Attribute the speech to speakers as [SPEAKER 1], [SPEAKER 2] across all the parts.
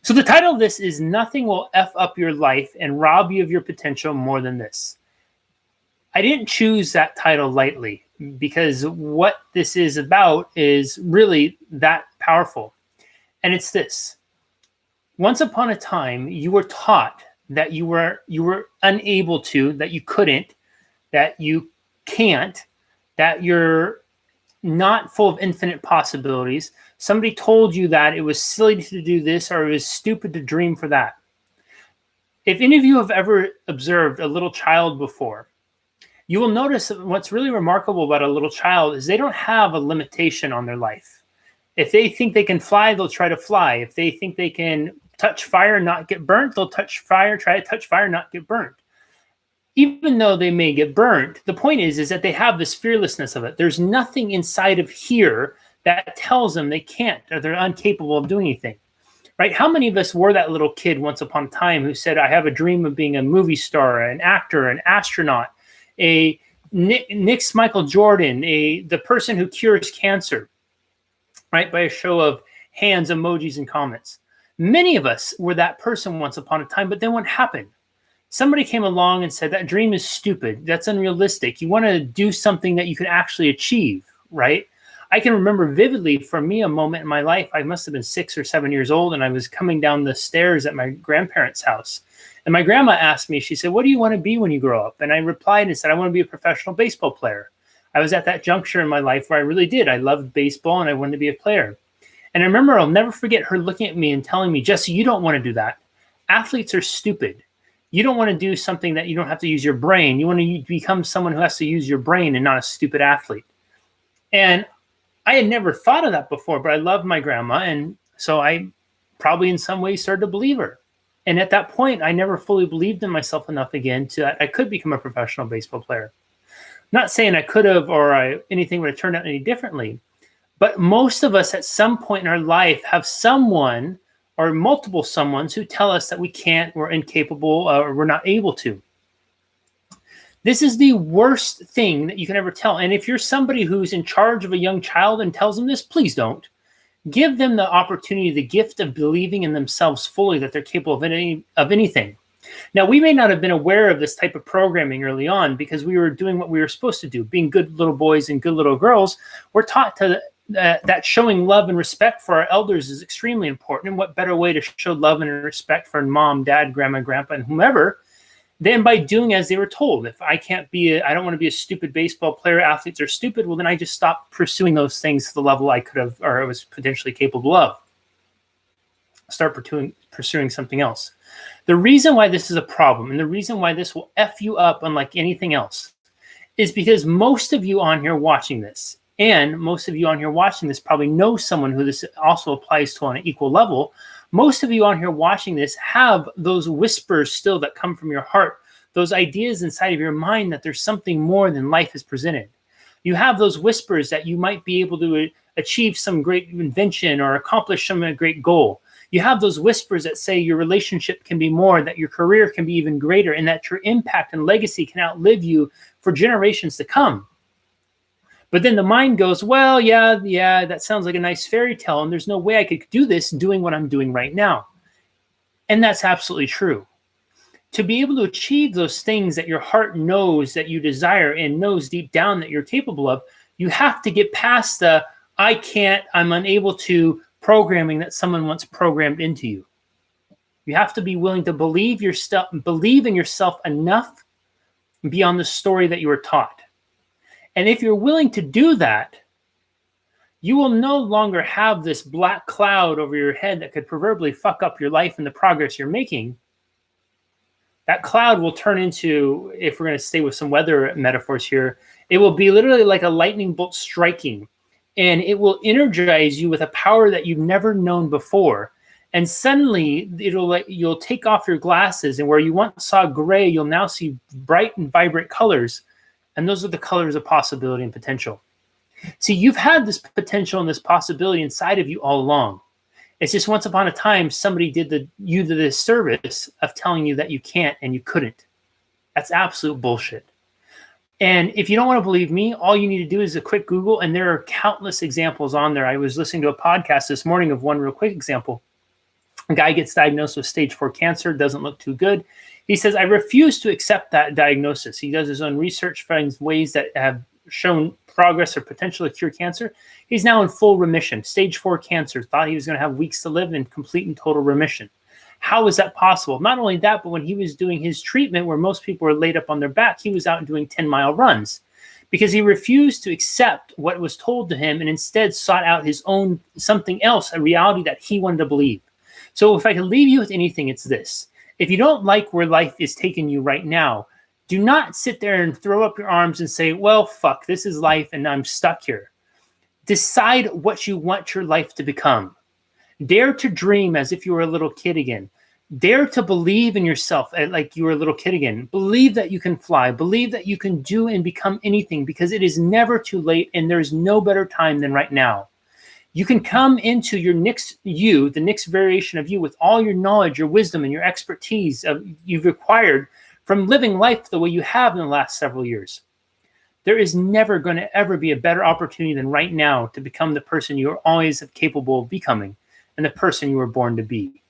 [SPEAKER 1] So the title of this is Nothing Will F Up Your Life and Rob You of Your Potential More Than This. I didn't choose that title lightly because what this is about is really that powerful. And it's this. Once upon a time, you were taught that you were unable to, that you couldn't, that you can't, that you're not full of infinite possibilities. Somebody told you that it was silly to do this or it was stupid to dream for that. If any of you have ever observed a little child before, you will notice that what's really remarkable about a little child is they don't have a limitation on their life. If they think they can fly, they'll try to fly. If they think they can touch fire and not get burnt, they'll touch fire, try to touch fire and not get burnt. Even though they may get burnt, the point is that they have this fearlessness of it. There's nothing inside of here that tells them they can't or they're incapable of doing anything, right? How many of us were that little kid once upon a time who said, I have a dream of being a movie star, an actor, an astronaut, a Nick's Michael Jordan, the person who cures cancer, right? By a show of hands, emojis, and comments. Many of us were that person once upon a time, but then what happened? Somebody came along and said, that dream is stupid. That's unrealistic. You want to do something that you can actually achieve, right? I can remember vividly for me a moment in my life. I must have been 6 or 7 years old, and I was coming down the stairs at my grandparents' house. And my grandma asked me, she said, what do you want to be when you grow up? And I replied and said, I want to be a professional baseball player. I was at that juncture in my life where I really did. I loved baseball, and I wanted to be a player. And I remember I'll never forget her looking at me and telling me, Jesse, you don't want to do that. Athletes are stupid. You don't want to do something that you don't have to use your brain. You want to become someone who has to use your brain and not a stupid athlete. And I had never thought of that before, but I loved my grandma. And so I probably in some ways started to believe her. And at that point, I never fully believed in myself enough again that I could become a professional baseball player. Not saying I could have or anything would have turned out any differently. But most of us at some point in our life have someone or multiple someones who tell us that we can't, we're incapable, or we're not able to. This is the worst thing that you can ever tell. And if you're somebody who's in charge of a young child and tells them this, please don't. Give them the opportunity, the gift of believing in themselves fully that they're capable of anything. Now, we may not have been aware of this type of programming early on because we were doing what we were supposed to do. Being good little boys and good little girls, we're taught that showing love and respect for our elders is extremely important. And what better way to show love and respect for mom, dad, grandma, grandpa, and whomever than by doing as they were told. If I don't want to be a stupid baseball player, athletes are stupid, well, then I just stopped pursuing those things to the level I could have or I was potentially capable of. Start pursuing something else. The reason why this is a problem and the reason why this will F you up unlike anything else is because most of you on here watching this, and most of you on here watching this probably know someone who this also applies to on an equal level. Most of you on here watching this have those whispers still that come from your heart, those ideas inside of your mind that there's something more than life has presented. You have those whispers that you might be able to achieve some great invention or accomplish some great goal. You have those whispers that say your relationship can be more, that your career can be even greater, and that your impact and legacy can outlive you for generations to come. But then the mind goes, well, yeah, that sounds like a nice fairy tale, and there's no way I could do this doing what I'm doing right now. And that's absolutely true. To be able to achieve those things that your heart knows that you desire and knows deep down that you're capable of, you have to get past the I can't, I'm unable to programming that someone once programmed into you. You have to be willing to believe in yourself enough beyond the story that you were taught. And if you're willing to do that, you will no longer have this black cloud over your head that could proverbially fuck up your life and the progress you're making. That cloud will turn into, if we're going to stay with some weather metaphors here, it will be literally like a lightning bolt striking, and it will energize you with a power that you've never known before. And suddenly you'll take off your glasses, and where you once saw gray, you'll now see bright and vibrant colors. And those are the colors of possibility and potential. See, you've had this potential and this possibility inside of you all along. It's just once upon a time, somebody did you the disservice of telling you that you can't and you couldn't. That's absolute bullshit. And if you don't want to believe me, all you need to do is a quick Google, and there are countless examples on there. I was listening to a podcast this morning of one real quick example. A guy gets diagnosed with stage 4 cancer, doesn't look too good. He says, I refuse to accept that diagnosis. He does his own research, finds ways that have shown progress or potential to cure cancer. He's now in full remission. Stage 4 cancer, thought he was going to have weeks to live in complete and total remission. How is that possible? Not only that, but when he was doing his treatment where most people were laid up on their back, he was out doing 10-mile runs because he refused to accept what was told to him and instead sought out his own something else, a reality that he wanted to believe. So if I can leave you with anything, it's this. If you don't like where life is taking you right now, do not sit there and throw up your arms and say, well, fuck, this is life and I'm stuck here. Decide what you want your life to become. Dare to dream as if you were a little kid again. Dare to believe in yourself like you were a little kid again. Believe that you can fly. Believe that you can do and become anything because it is never too late and there is no better time than right now. You can come into your next you, the next variation of you, with all your knowledge, your wisdom, and your expertise you've acquired from living life the way you have in the last several years. There is never going to ever be a better opportunity than right now to become the person you are always capable of becoming and the person you were born to be.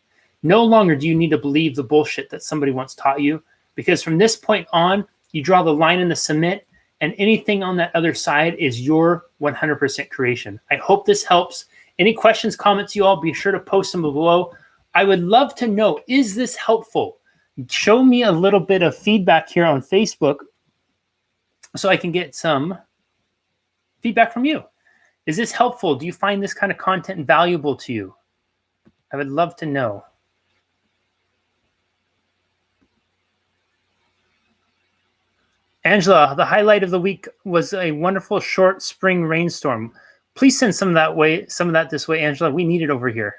[SPEAKER 1] No longer do you need to believe the bullshit that somebody once taught you, because from this point on, you draw the line in the cement and anything on that other side is your 100% creation. I hope this helps. Any questions, comments, you all, be sure to post them below. I would love to know, is this helpful? Show me a little bit of feedback here on Facebook so I can get some feedback from you. Is this helpful? Do you find this kind of content valuable to you? I would love to know. Angela, the highlight of the week was a wonderful short spring rainstorm. Please send some of that this way, Angela. We need it over here.